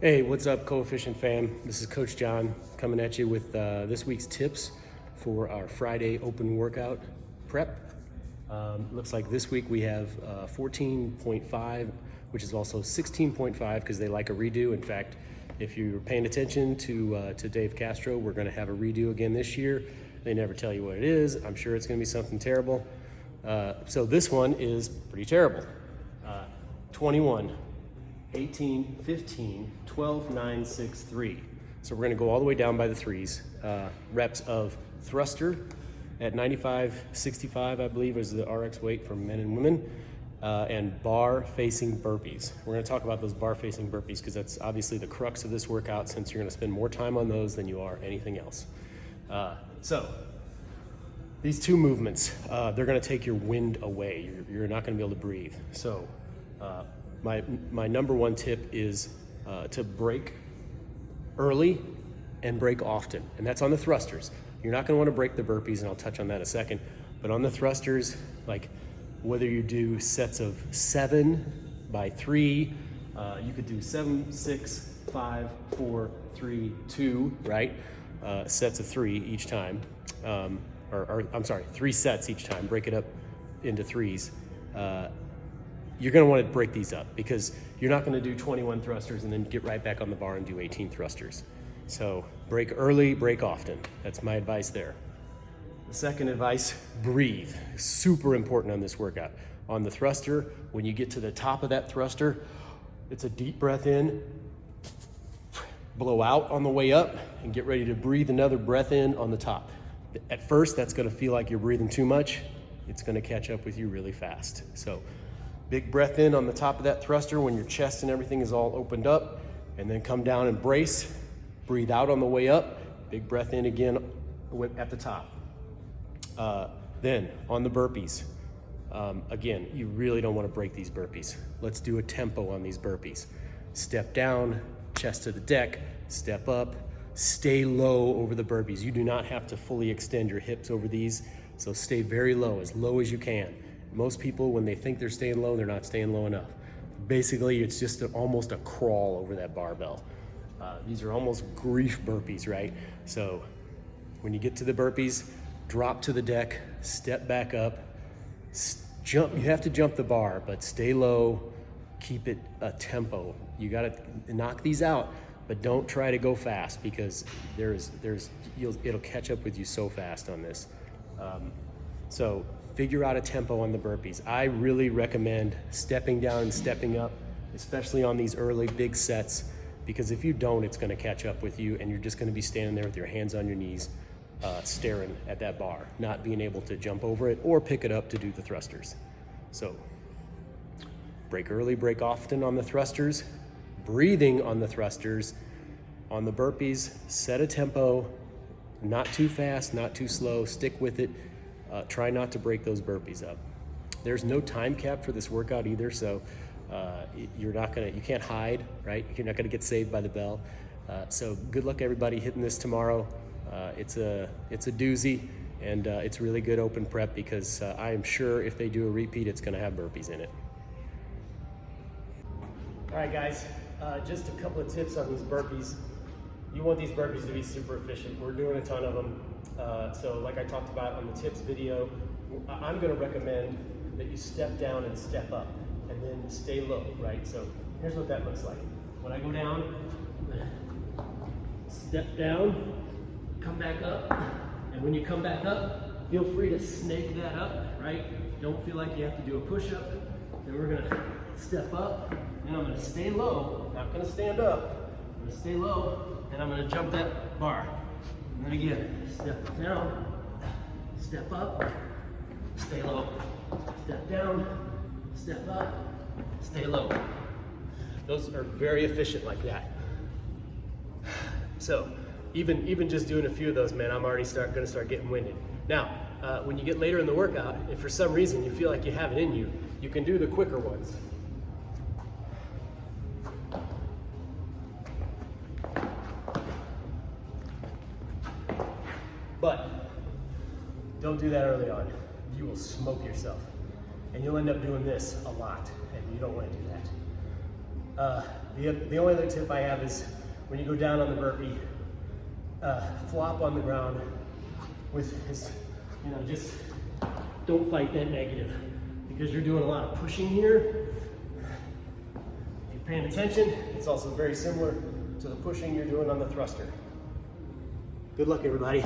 Hey, what's up, Coefficient fam? This is Coach John coming at you with this week's tips for our Friday open workout prep. Looks like this week we have 14.5, which is also 16.5 because they like a redo. In fact, if you're paying attention to Dave Castro, we're going to have a redo again this year. They never tell you what it is. I'm sure it's going to be something terrible. So this one is pretty terrible. 21. 18, 15, 12, 9, 6, 3. So we're gonna go all the way down by the threes. Reps of thruster at 95, 65, I believe is the RX weight for men and women, and bar facing burpees. We're gonna talk about those bar facing burpees because that's obviously the crux of this workout since you're gonna spend more time on those than you are anything else. So these two movements, they're gonna take your wind away. You're not gonna be able to breathe. So my number one tip is to break early and break often, and that's on the thrusters. You're not going to want to break the burpees, and I'll touch on that in a second, but on the thrusters, like whether you do sets of 7 by 3, you could do 7, 6, 5, 4, 3, 2, right? Sets of 3 each time, or I'm sorry, 3 sets each time, break it up into threes. You're going to want to break these up because you're not going to do 21 thrusters and then get right back on the bar and do 18 thrusters. So break early, break often. That's my advice there. The second advice, breathe. Super important on this workout. On the thruster, when you get to the top of that thruster, it's a deep breath in, blow out on the way up, and get ready to breathe another breath in on the top. At first, that's going to feel like you're breathing too much. It's going to catch up with you really fast. So big breath in on the top of that thruster when your chest and everything is all opened up, and then come down and brace. Breathe out on the way up. Big breath in again at the top. Then on the burpees, again, you really don't want to break these burpees. Let's do a tempo on these burpees. Step down, chest to the deck, step up, stay low over the burpees. You do not have to fully extend your hips over these, so stay very low as you can. Most people, when they think they're staying low, they're not staying low enough. Basically, it's just almost a crawl over that barbell. These are almost grief burpees, right? So when you get to the burpees, drop to the deck, step back up, jump. You have to jump the bar, but stay low, keep it a tempo. You gotta knock these out, but don't try to go fast because it'll catch up with you so fast on this. So figure out a tempo on the burpees. I really recommend stepping down and stepping up, especially on these early big sets, because if you don't, it's gonna catch up with you and you're just gonna be standing there with your hands on your knees, staring at that bar, not being able to jump over it or pick it up to do the thrusters. So break early, break often on the thrusters, breathing on the thrusters. On the burpees, set a tempo, not too fast, not too slow, stick with it. Try not to break those burpees up. There's no time cap for this workout either, so you can't hide, right? You're not gonna get saved by the bell. So good luck everybody hitting this tomorrow. It's a doozy, and it's really good open prep because I am sure if they do a repeat, it's gonna have burpees in it. All right, guys, just a couple of tips on these burpees. You want these burpees to be super efficient. We're doing a ton of them. So like I talked about on the tips video, I'm gonna recommend that you step down and step up and then stay low, right? So here's what that looks like. When I go down, step down, come back up, and when you come back up, feel free to snake that up, right? Don't feel like you have to do a push-up. Then we're gonna step up, and I'm gonna stay low, not gonna stand up. I'm gonna stay low, and I'm gonna jump that bar. And then again, step down, step up, stay low. Step down, step up, stay low. Those are very efficient like that. So even just doing a few of those, man, I'm already gonna start getting winded. Now, when you get later in the workout, if for some reason you feel like you have it in you, you can do the quicker ones. But don't do that early on. You will smoke yourself. And you'll end up doing this a lot, and you don't want to do that. The only other tip I have is when you go down on the burpee, flop on the ground with his, just don't fight that negative because you're doing a lot of pushing here. If you're paying attention, it's also very similar to the pushing you're doing on the thruster. Good luck, everybody.